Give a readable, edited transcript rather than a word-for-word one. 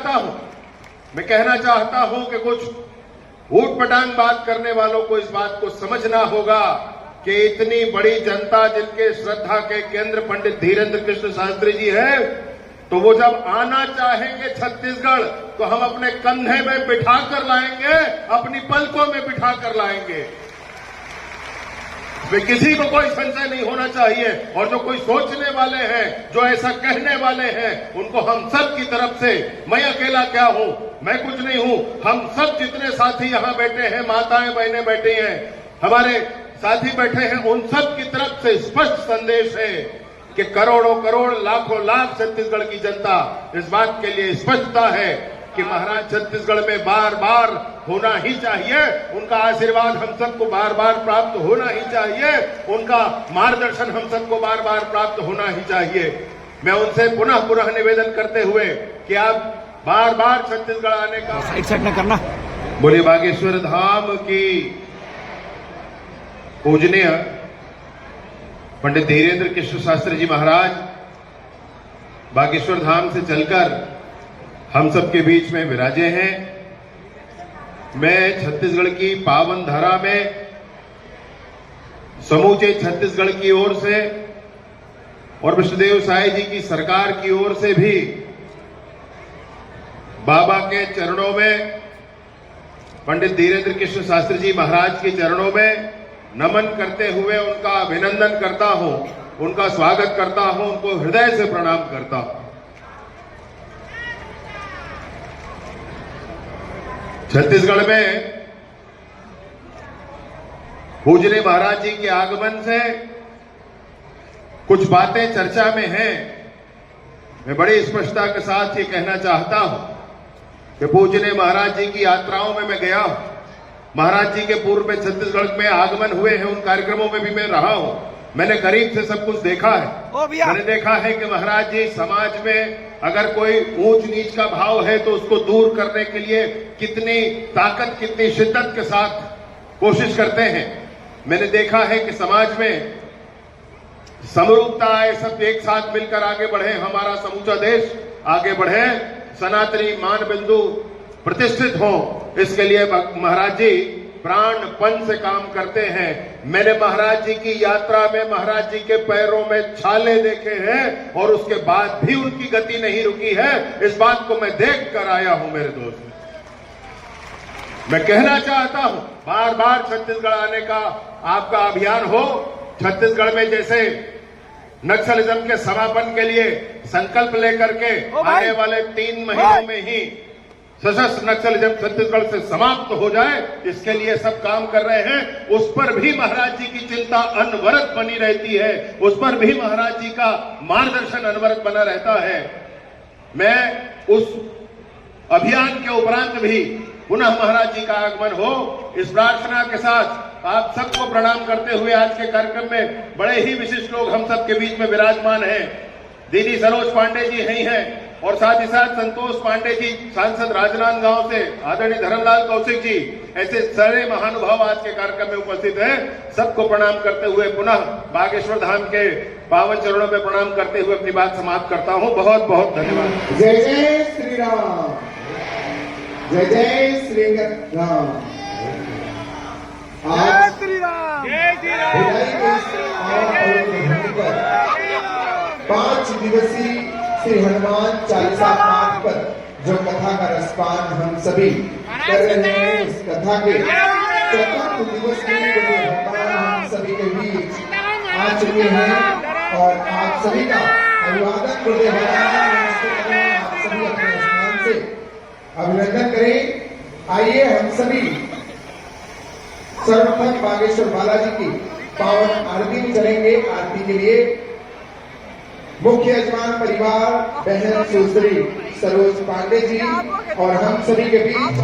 चाहता हूं, मैं कहना चाहता हूं कि कुछ ऊट पटांग बात करने वालों को इस बात को समझना होगा कि इतनी बड़ी जनता जिनके श्रद्धा के केंद्र पंडित धीरेन्द्र कृष्ण शास्त्री जी है, तो वो जब आना चाहेंगे छत्तीसगढ़ तो हम अपने कंधे में बिठा कर लाएंगे, अपनी पलकों में बिठा कर लाएंगे। वे किसी को कोई संशय नहीं होना चाहिए। और जो कोई सोचने वाले हैं, जो ऐसा कहने वाले हैं, उनको हम सब की तरफ से, मैं अकेला क्या हूं, मैं कुछ नहीं हूं, हम सब जितने साथी यहां बैठे हैं, माताएं बहनें बैठी हैं, हमारे साथी बैठे हैं, उन सब की तरफ से स्पष्ट संदेश है कि करोड़ों करोड़ लाखों लाख छत्तीसगढ़ की जनता इस बात के लिए स्पष्टता है कि महाराज छत्तीसगढ़ में बार बार होना ही चाहिए, उनका आशीर्वाद हम सबको बार बार प्राप्त होना ही चाहिए, उनका मार्गदर्शन हम सबको बार बार प्राप्त होना ही चाहिए। मैं उनसे पुनः पुनः निवेदन करते हुए कि आप बार बार छत्तीसगढ़ आने का साइड न करना। बोले बागेश्वर धाम की पूजनीय पंडित धीरेन्द्र कृष्ण शास्त्री जी महाराज बागेश्वर धाम से चलकर हम सबके बीच में विराजे हैं। मैं छत्तीसगढ़ की पावन धरा में समूचे छत्तीसगढ़ की ओर से और विष्णुदेव साई जी की सरकार की ओर से भी बाबा के चरणों में, पंडित धीरेन्द्र कृष्ण शास्त्री जी महाराज के चरणों में नमन करते हुए उनका अभिनंदन करता हूं, उनका स्वागत करता हूं, उनको हृदय से प्रणाम करता हूं। छत्तीसगढ़ में पूजनीय महाराज जी के आगमन से कुछ बातें चर्चा में हैं। मैं बड़ी स्पष्टता के साथ ये कहना चाहता हूं कि पूजनीय महाराज जी की यात्राओं में मैं गया हूं, महाराज जी के पूर्व में छत्तीसगढ़ में आगमन हुए हैं, उन कार्यक्रमों में भी मैं रहा हूं, मैंने करीब से सब कुछ देखा है। मैंने देखा है कि महाराज जी समाज में अगर कोई ऊंच नीच का भाव है तो उसको दूर करने के लिए कितनी ताकत, कितनी शिद्दत के साथ कोशिश करते हैं। मैंने देखा है कि समाज में समरूपता आए, सब एक साथ मिलकर आगे बढ़े, हमारा समूचा देश आगे बढ़े, सनातनी मान बिंदु प्रतिष्ठित हो, इसके लिए महाराज जी प्राणपण से काम करते हैं। मैंने महाराज जी की यात्रा में महाराज जी के पैरों में छाले देखे हैं और उसके बाद भी उनकी गति नहीं रुकी है। इस बात को मैं देख कर आया हूं मेरे दोस्त। मैं कहना चाहता हूं बार बार छत्तीसगढ़ आने का आपका अभियान हो। छत्तीसगढ़ में जैसे नक्सलिज्म के समापन के लिए संकल्प लेकर के आने वाले 3 महीनों में ही सशस्त्र नक्सलिज्म छत्तीसगढ़ से समाप्त हो जाए, इसके लिए सब काम कर रहे हैं। उस पर भी महाराज जी की चिंता अनवरत बनी रहती है, उस पर भी महाराज जी का मार्गदर्शन अनवरत बना रहता है। मैं उस अभियान के उपरांत भी पुनः महाराज जी का आगमन हो, इस प्रार्थना के साथ आप सबको प्रणाम करते हुए आज के कार्यक्रम में बड़े ही विशिष्ट लोग हम सबके बीच में विराजमान हैं। दीदी सरोज पांडे जी यही हैं और साथ ही साथ संतोष पांडे जी, सांसद राजनांदगांव से आदरणीय धर्मलाल कौशिक जी, ऐसे सारे महानुभाव आज के कार्यक्रम में उपस्थित हैं। सबको प्रणाम करते हुए पुनः बागेश्वर धाम के पावन चरणों में प्रणाम करते हुए अपनी बात समाप्त करता हूं। बहुत बहुत धन्यवाद। जय जय श्री राम, जय जय श्री राम। आज श्री राम, भिलाई 5 दिवसीय श्री हनुमान चालीसा पाठ पर जो कथा का रसपान हम सभी कर रहे हैं, इस कथा के 4 दिवस के भगवान हम सभी के बीच आ चुके हैं और आप सभी का अभिवादन करते हैं। आप सभी अपने स्थान से अभिनंदन करें। आइए हम सभी सर्वप्रथम बागेश्वर बालाजी की पावन आरती में चलेंगे। आरती के लिए मुख्य यजमान परिवार बहन सुश्री सरोज पांडे जी और हम सभी के बीच